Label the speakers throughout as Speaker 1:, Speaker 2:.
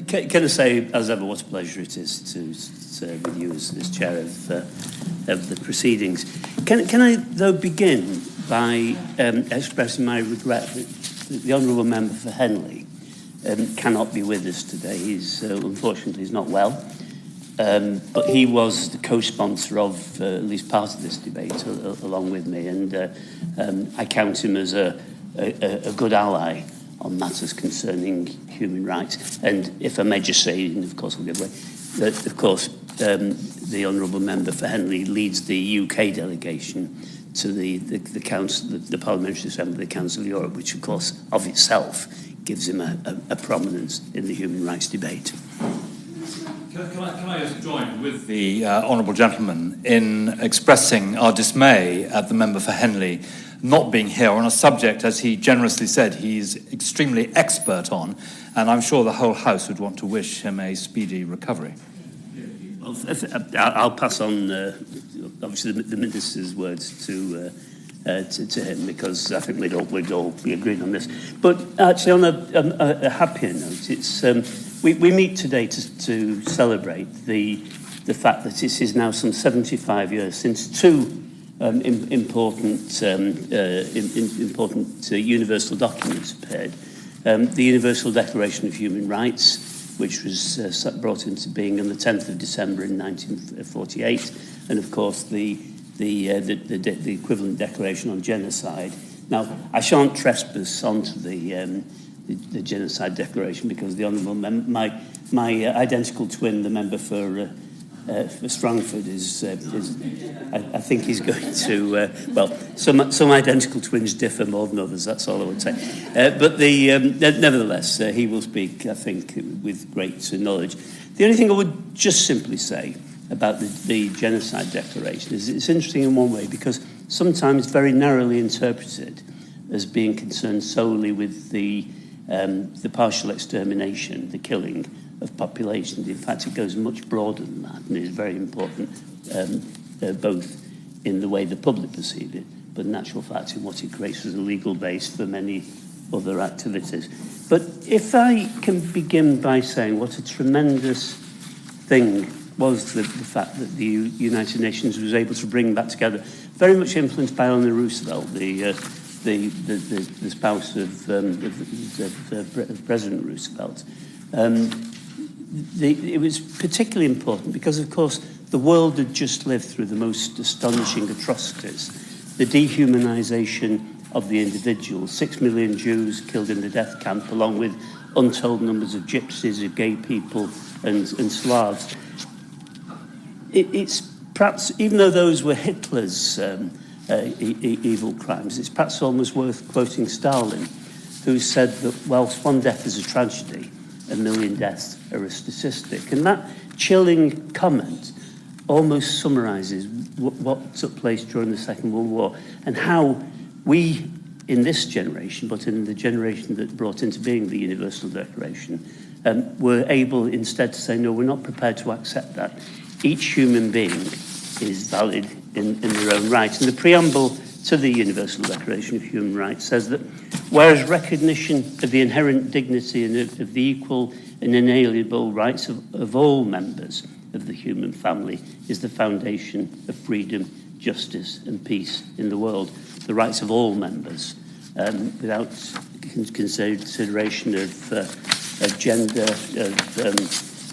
Speaker 1: can I say, as ever, what a pleasure it is to serve with you as chair of the proceedings. Can I, though, begin by expressing my regret that the honourable member for Henley cannot be with us today. He's unfortunately he's not well, but he was the co-sponsor of at least part of this debate along with me, and I count him as a good ally on matters concerning human rights. And if I may just say, and of course I'll give way, that of course the honourable member for Henley leads the UK delegation to the council, the Parliamentary Assembly of the Council of Europe, which of course of itself gives him a prominence in the human rights debate.
Speaker 2: Can I just join with the honourable gentleman in expressing our dismay at the member for Henley not being here on a subject, as he generously said, he's extremely expert on, and I'm sure the whole House would want to wish him a speedy recovery.
Speaker 1: Well, I'll pass on, obviously, the Minister's words to him, because I think we'd all be agreed on this. But actually, on a happier note, it's we meet today to celebrate the fact that it is now some 75 years since two important universal documents appeared. The Universal Declaration of Human Rights, which was brought into being on the 10th of December in 1948, and of course the equivalent declaration on genocide. Now, I shan't trespass onto the genocide declaration because the honourable my identical twin, the member for Strangford, is I think he's going to well, some identical twins differ more than others. That's all I would say. But nevertheless, he will speak, I think, with great knowledge. The only thing I would just simply say about the genocide declaration is it's interesting in one way, because sometimes very narrowly interpreted as being concerned solely with the partial extermination, the killing of populations. In fact, it goes much broader than that, and is very important, both in the way the public perceive it, but in actual fact in what it creates as a legal base for many other activities. But if I can begin by saying what a tremendous thing was the fact that the United Nations was able to bring that together, very much influenced by Eleanor Roosevelt, the spouse of President Roosevelt. It was particularly important because, of course, the world had just lived through the most astonishing atrocities. The dehumanization of the individual, 6 million Jews killed in the death camp, along with untold numbers of gypsies, of gay people and Slavs. It's perhaps, even though those were Hitler's evil crimes, it's perhaps almost worth quoting Stalin, who said that whilst one death is a tragedy, a million deaths are a statistic. And that chilling comment almost summarises what took place during the Second World War, and how we, in this generation, but in the generation that brought into being the Universal Declaration, were able instead to say, no, we're not prepared to accept that. Each human being is valid in their own right. And the preamble to the Universal Declaration of Human Rights says that whereas recognition of the inherent dignity and of the equal and inalienable rights of all members of the human family is the foundation of freedom, justice and peace in the world, the rights of all members, without consideration of gender,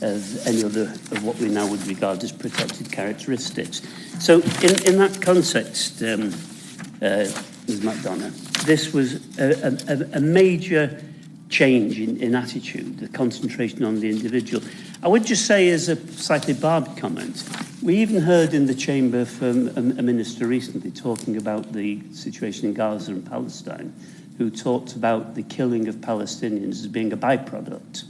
Speaker 1: of any other of what we now would regard as protected characteristics. So in that context, Ms. McDonough, this was a major change in attitude, the concentration on the individual. I would just say, as a slightly barbed comment, we even heard in the chamber from a minister recently talking about the situation in Gaza and Palestine, who talked about the killing of Palestinians as being a byproduct.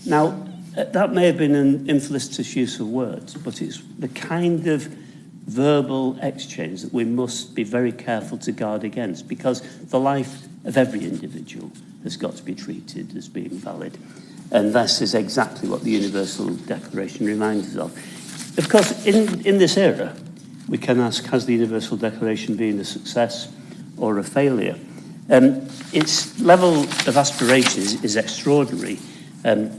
Speaker 1: Now, that may have been an infelicitous use of words, but it's the kind of verbal exchange that we must be very careful to guard against, because the life of every individual has got to be treated as being valid. And this is exactly what the Universal Declaration reminds us of. Of course, in this era, we can ask, has the Universal Declaration been a success or a failure? Its level of aspiration is extraordinary.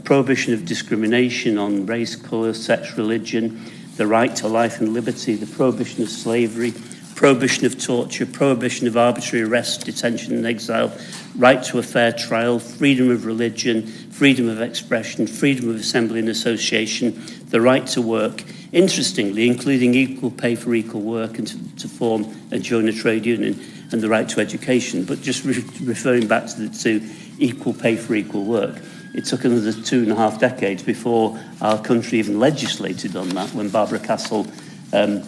Speaker 1: prohibition of discrimination on race, colour, sex, religion, the right to life and liberty, the prohibition of slavery, prohibition of torture, prohibition of arbitrary arrest, detention and exile, right to a fair trial, freedom of religion, freedom of expression, freedom of assembly and association, the right to work, interestingly, including equal pay for equal work and to form and join a trade union, and the right to education. But just referring back to equal pay for equal work, it took another 2.5 decades before our country even legislated on that, when Barbara Castle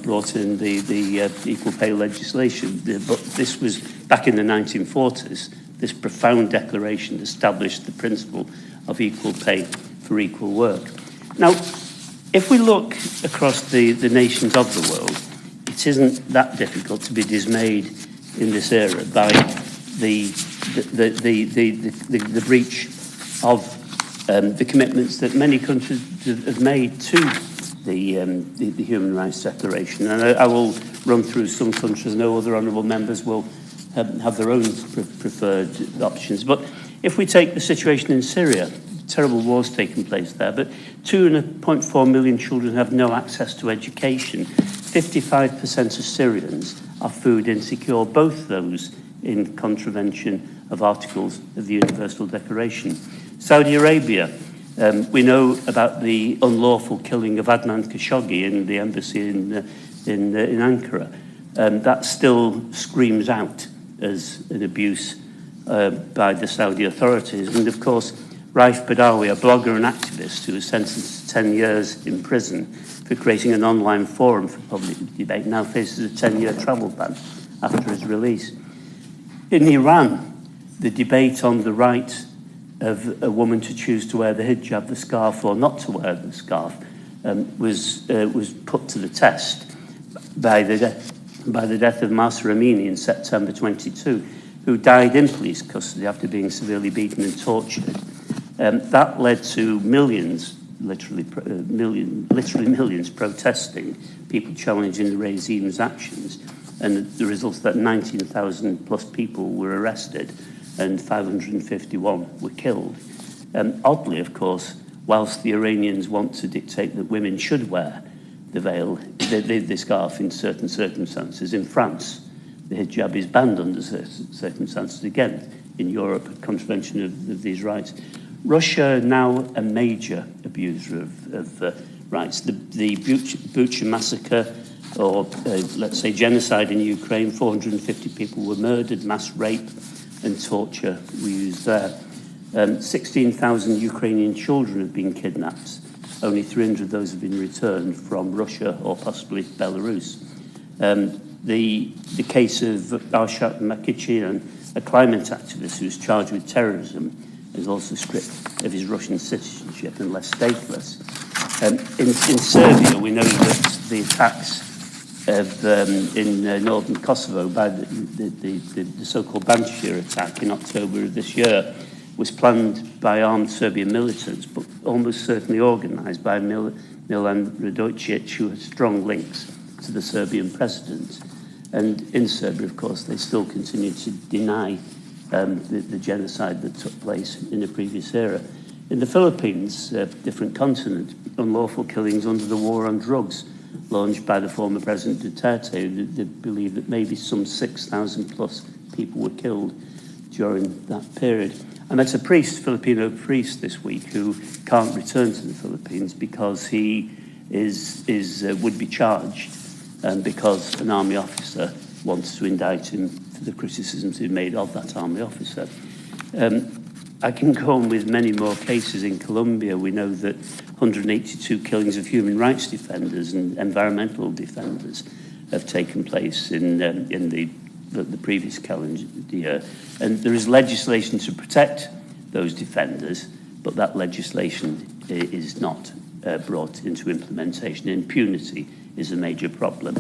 Speaker 1: brought in the equal pay legislation. But this was back in the 1940s. This profound declaration established the principle of equal pay for equal work. Now, if we look across the nations of the world, it isn't that difficult to be dismayed in this era by the breach of the commitments that many countries have made to the Human Rights Declaration. And I will run through some countries. I know other honourable members will have their own preferred options. But if we take the situation in Syria, terrible wars taking place there, but 2.4 million children have no access to education. 55% of Syrians are food insecure, both those in contravention of articles of the Universal Declaration. Saudi Arabia, we know about the unlawful killing of Adnan Khashoggi in the embassy in Ankara. That still screams out as an abuse by the Saudi authorities. And of course, Raif Badawi, a blogger and activist who was sentenced to 10 years in prison for creating an online forum for public debate, now faces a 10-year travel ban after his release. In Iran, the debate on the right of a woman to choose to wear the hijab, the scarf, or not to wear the scarf, was put to the test by the death of Mahsa Amini in September 22, who died in police custody after being severely beaten and tortured. That led to millions, literally millions protesting, people challenging the regime's actions, and the result is that 19,000 plus people were arrested and 551 were killed. Oddly, of course, whilst the Iranians want to dictate that women should wear the veil, the scarf in certain circumstances, in France, the hijab is banned under certain circumstances, again, in Europe, contravention of these rights. Russia, now a major abuser of rights. The Bucha massacre, or let's say genocide in Ukraine, 450 people were murdered, mass rape and torture were used there. 16,000 Ukrainian children have been kidnapped. Only 300 of those have been returned from Russia or possibly Belarus. The case of Arshak Makichian, a climate activist who was charged with terrorism, is also stripped of his Russian citizenship and left stateless. In Serbia, we know that the attacks in northern Kosovo by the so-called Banjir attack in October of this year was planned by armed Serbian militants, but almost certainly organised by Milan Radojcic, who has strong links to the Serbian president. And in Serbia, of course, they still continue to deny the genocide that took place in the previous era. In the Philippines, different continent, unlawful killings under the war on drugs launched by the former President Duterte. They believe that maybe some 6,000 plus people were killed during that period. I met a priest, Filipino priest, this week who can't return to the Philippines because he would be charged because an army officer wants to indict him for the criticisms he made of that army officer. I can go on with many more cases. In Colombia, we know that 182 killings of human rights defenders and environmental defenders have taken place in the previous calendar year. And there is legislation to protect those defenders, but that legislation is not brought into implementation. Impunity is a major problem.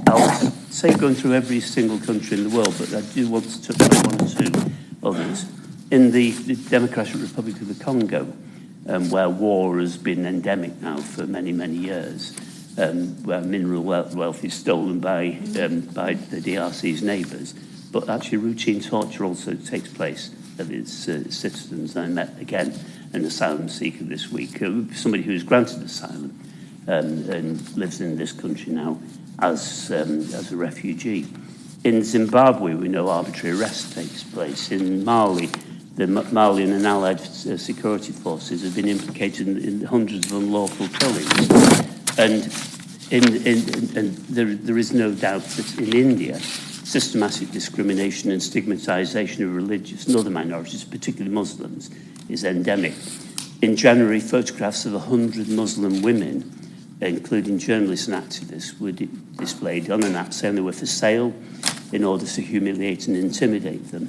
Speaker 1: I'll say going through every single country in the world, but I do want to touch on one or two others. In the Democratic Republic of the Congo, where war has been endemic now for many, many years, where mineral wealth is stolen by the DRC's neighbours, but actually routine torture also takes place of its citizens. I met again an asylum seeker this week, somebody who's granted asylum and lives in this country now as a refugee. In Zimbabwe, we know arbitrary arrest takes place. In Mali, the Malian and allied security forces have been implicated in hundreds of unlawful killings. And there is no doubt that in India, systematic discrimination and stigmatization of religious and other minorities, particularly Muslims, is endemic. In January, photographs of 100 Muslim women, including journalists and activists, were displayed on an app saying they were for sale in order to humiliate and intimidate them.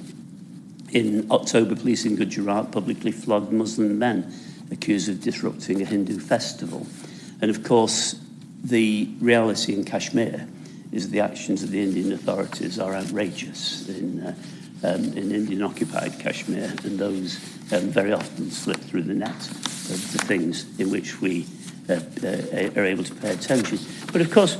Speaker 1: In October, police in Gujarat publicly flogged Muslim men accused of disrupting a Hindu festival. And of course, the reality in Kashmir is the actions of the Indian authorities are outrageous in Indian-occupied Kashmir, and those very often slip through the net of the things in which we are able to pay attention. But of course,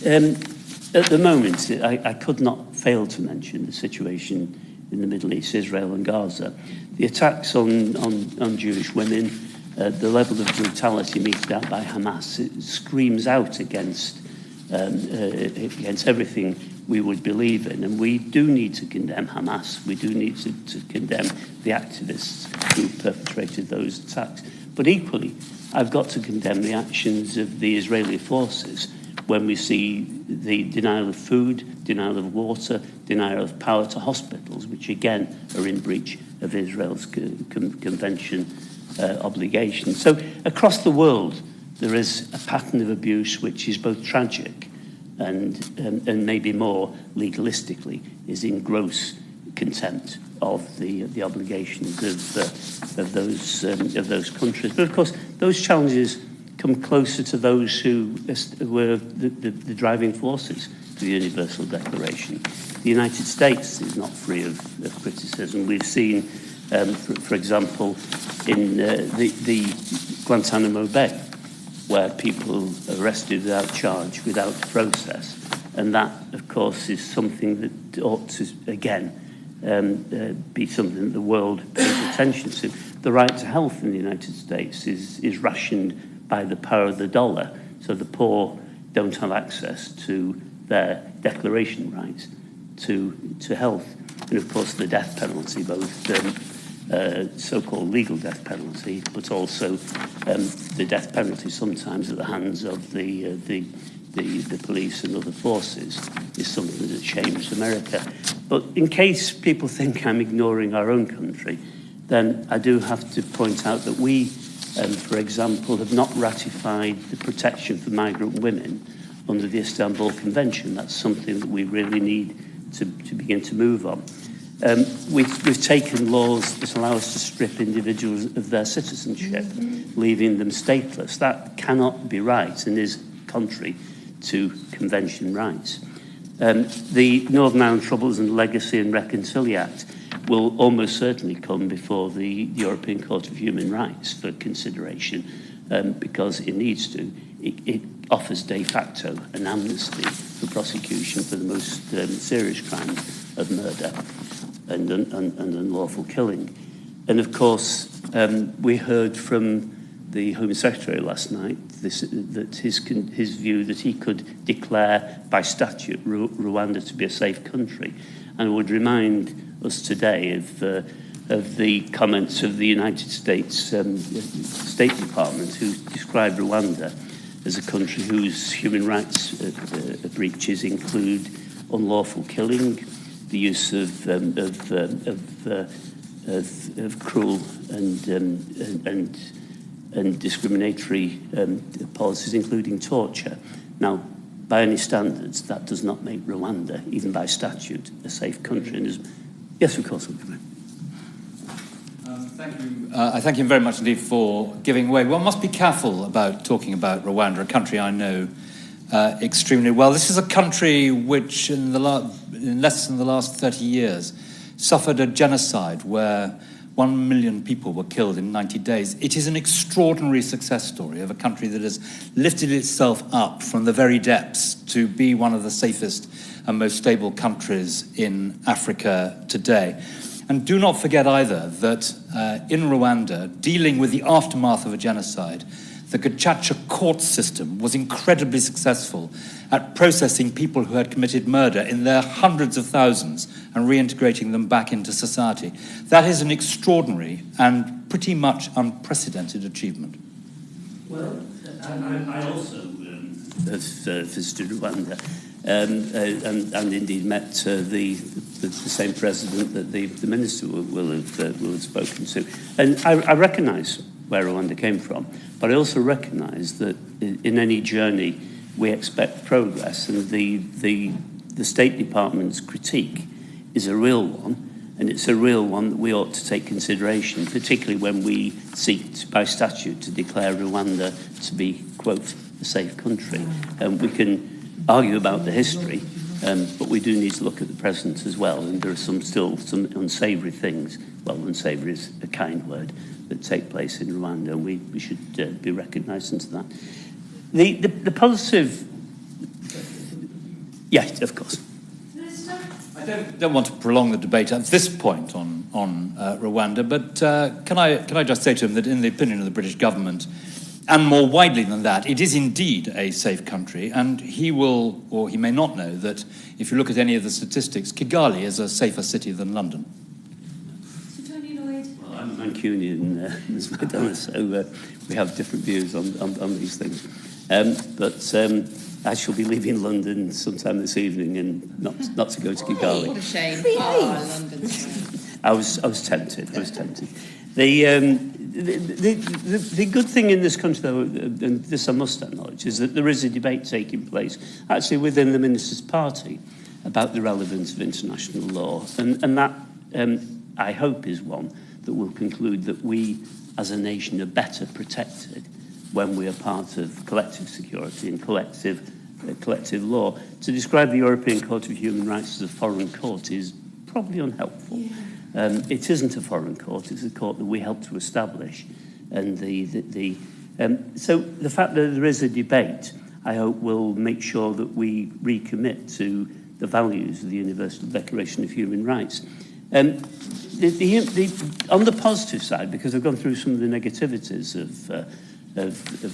Speaker 1: at the moment, I could not fail to mention the situation in the Middle East, Israel and Gaza. The attacks on Jewish women, the level of brutality meted out by Hamas, it screams out against everything we would believe in. And we do need to condemn Hamas. We do need to condemn the activists who perpetrated those attacks. But equally, I've got to condemn the actions of the Israeli forces when we see the denial of food, denial of water, denial of power to hospitals, which again are in breach of Israel's convention obligations. So across the world, there is a pattern of abuse which is both tragic and maybe more legalistically is in gross contempt of the obligations of those countries. But of course, those challenges come closer to those who were the driving forces for the Universal Declaration. The United States is not free of criticism. We've seen, for example, in the Guantanamo Bay, where people are arrested without charge, without process. And that, of course, is something that ought to, again, be something that the world pays attention to. The right to health in the United States is rationed by the power of the dollar, so the poor don't have access to their declaration rights to health. And of course, the death penalty, both so-called legal death penalty, but also the death penalty sometimes at the hands of the police and other forces, is something that shames America. But in case people think I'm ignoring our own country, then I do have to point out that we, for example, have not ratified the protection for migrant women under the Istanbul Convention. That's something that we really need to begin to move on. We've taken laws that allow us to strip individuals of their citizenship, leaving them stateless. That cannot be right and is contrary to convention rights. The Northern Ireland Troubles and Legacy and Reconciliation Act will almost certainly come before the European Court of Human Rights for consideration, because it needs to. It offers de facto an amnesty for prosecution for the most serious crimes of murder and unlawful killing. And of course, we heard from the Home Secretary last night that his view that he could declare by statute Rwanda to be a safe country. And I would remind us today of the comments of the United States State Department, who described Rwanda as a country whose human rights breaches include unlawful killing, the use of cruel and discriminatory policies, including torture. Now, by any standards, that does not make Rwanda, even by statute, a safe country. And yes, of course, I'll come in.
Speaker 2: Thank you. I thank you very much indeed for giving way. One must be careful about talking about Rwanda, a country I know extremely well. This is a country which, in less than the last 30 years, suffered a genocide where 1 million people were killed in 90 days. It is an extraordinary success story of a country that has lifted itself up from the very depths to be one of the safest and most stable countries in Africa today. And do not forget either that in Rwanda, dealing with the aftermath of a genocide, the Gacaca court system was incredibly successful at processing people who had committed murder in their hundreds of thousands and reintegrating them back into society. That is an extraordinary and pretty much unprecedented achievement.
Speaker 1: Well, I also have visited Rwanda and indeed met the same president that the minister will have spoken to. And I recognise where Rwanda came from, but I also recognise that in any journey we expect progress, and the State Department's critique is a real one, and it's a real one that we ought to take consideration, particularly when we seek by statute to declare Rwanda to be, quote, a safe country. We can argue about the history, but we do need to look at the present as well, and there are still some unsavoury things, well, unsavoury is a kind word, that take place in Rwanda, and we should be recognisant of that. The positive... Yes, of course.
Speaker 2: I don't want to prolong the debate at this point on Rwanda, but can I just say to him that in the opinion of the British government, and more widely than that, it is indeed a safe country, and he will, or he may not know, that if you look at any of the statistics, Kigali is a safer city than London.
Speaker 1: Well, I'm Mancunian, Ms. Madonna, so we have different views on these things. But I shall be leaving London sometime this evening and not to go to Kigali.
Speaker 3: What a shame. Oh, London.
Speaker 1: I was tempted. The good thing in this country, though, and this I must acknowledge, is that there is a debate taking place, actually within the Minister's party, about the relevance of international law. And that, I hope, is one that will conclude that we, as a nation, are better protected when we are part of collective security and collective law. To describe the European Court of Human Rights as a foreign court is probably unhelpful. Yeah. It isn't a foreign court, it's a court that we helped to establish. And so the fact that there is a debate, I hope, will make sure that we recommit to the values of the Universal Declaration of Human Rights. On the positive side, because I've gone through some of the negativities of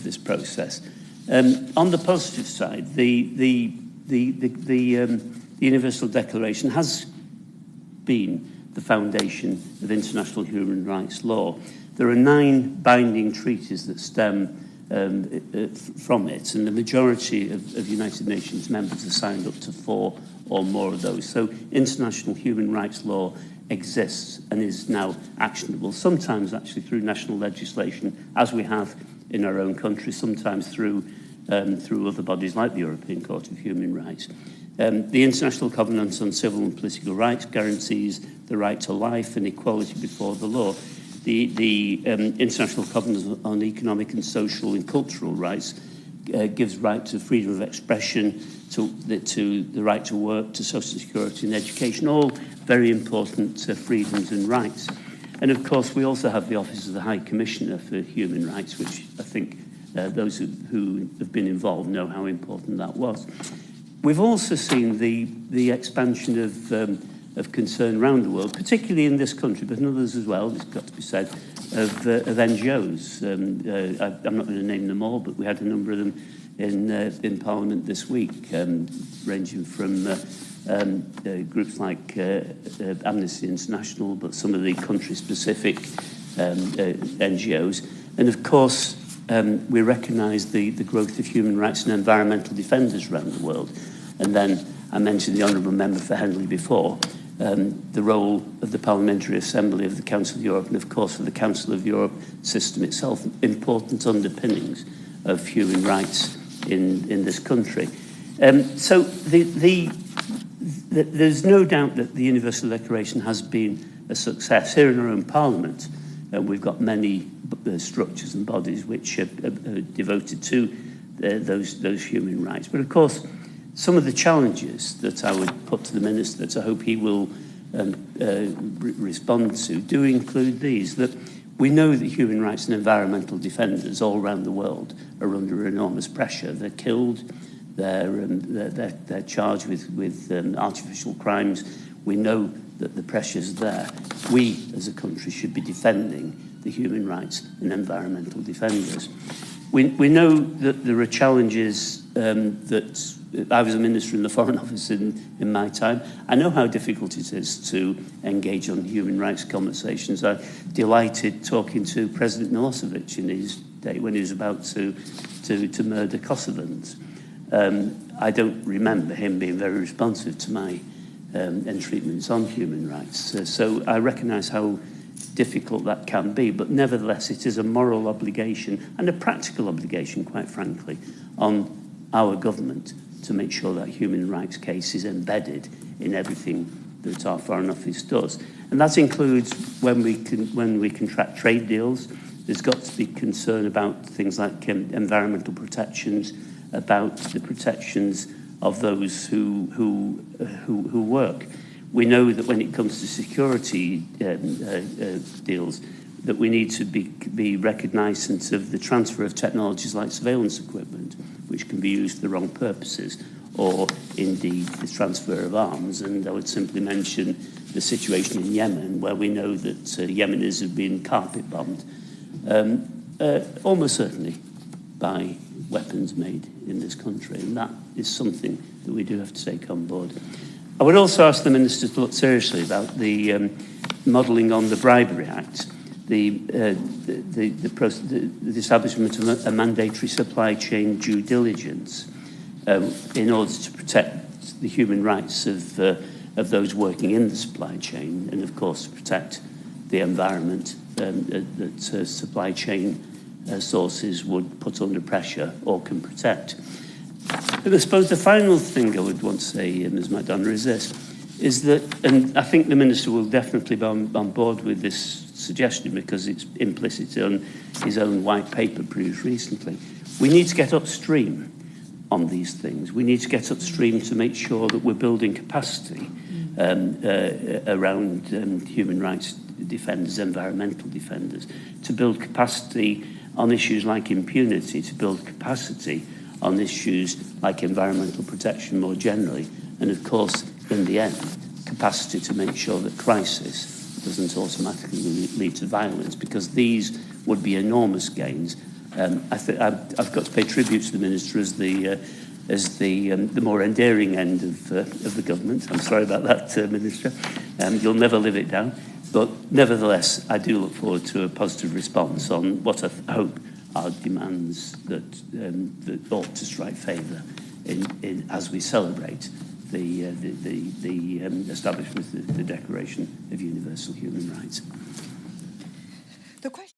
Speaker 1: this process, on the positive side, the Universal Declaration has been the foundation of international human rights law. There are 9 binding treaties that stem from it, and the majority of United Nations members have signed up to 4 or more of those. So international human rights law exists and is now actionable, sometimes actually through national legislation, as we have in our own country, sometimes through other bodies like the European Court of Human Rights. The International Covenant on Civil and Political Rights guarantees the right to life and equality before the law. The International Covenant on Economic and Social and Cultural Rights gives right to freedom of expression, to the right to work, to social security and education, all very important freedoms and rights. And of course, we also have the Office of the High Commissioner for Human Rights, which I think those who have been involved know how important that was. We've also seen the expansion of concern around the world, particularly in this country, but in others as well, it's got to be said, of NGOs. I'm not going to name them all, but we had a number of them in Parliament this week, ranging from groups like Amnesty International, but some of the country-specific NGOs. And of course, we recognise the growth of human rights and environmental defenders around the world. And then I mentioned the Honourable Member for Henley before, the role of the Parliamentary Assembly of the Council of Europe, and of course for the Council of Europe system itself, important underpinnings of human rights in this country. So there's no doubt that the Universal Declaration has been a success. Here in our own Parliament, we've got many structures and bodies which are devoted to those human rights. But of course, some of the challenges that I would put to the Minister, that I hope he will respond to, do include these, that we know that human rights and environmental defenders all around the world are under enormous pressure. They're killed, they're charged with artificial crimes. We know that the pressure's there. We, as a country, should be defending the human rights and environmental defenders. We know that there are challenges that I was a minister in the Foreign Office in my time. I know how difficult it is to engage on human rights conversations. I'm delighted talking to President Milosevic in his day when he was about to murder Kosovans. I don't remember him being very responsive to my entreatments on human rights. So I recognise how difficult that can be, but nevertheless it is a moral obligation and a practical obligation, quite frankly, on our government to make sure that human rights case is embedded in everything that our Foreign Office does. And that includes when we contract trade deals. There's got to be concern about things like environmental protections, about the protections of those who work. We know that when it comes to security deals, that we need to be recognisant of the transfer of technologies like surveillance equipment, which can be used for the wrong purposes, or indeed the transfer of arms. And I would simply mention the situation in Yemen, where we know that Yemenis have been carpet bombed, almost certainly by weapons made in this country, and that is something that we do have to take on board. I would also ask the Minister to look seriously about the modelling on the Bribery Act, the establishment of a mandatory supply chain due diligence in order to protect the human rights of those working in the supply chain, and of course protect the environment that supply chain sources would put under pressure or can protect. But I suppose the final thing I would want to say, Ms. McDonough, is this, is that, and I think the Minister will definitely be on board with this suggestion because it's implicit on his own white paper produced recently. We need to get upstream on these things. We need to get upstream to make sure that we're building capacity around human rights defenders, environmental defenders, to build capacity on issues like impunity, to build capacity on issues like environmental protection more generally, and of course, in the end, capacity to make sure that crisis doesn't automatically lead to violence, because these would be enormous gains. I've got to pay tribute to the Minister as the more endearing end of the government. I'm sorry about that, Minister. You'll never live it down. But nevertheless, I do look forward to a positive response on what I hope are demands that ought to strike favour in as we celebrate the establishment of the Declaration of Universal Human Rights.
Speaker 3: The question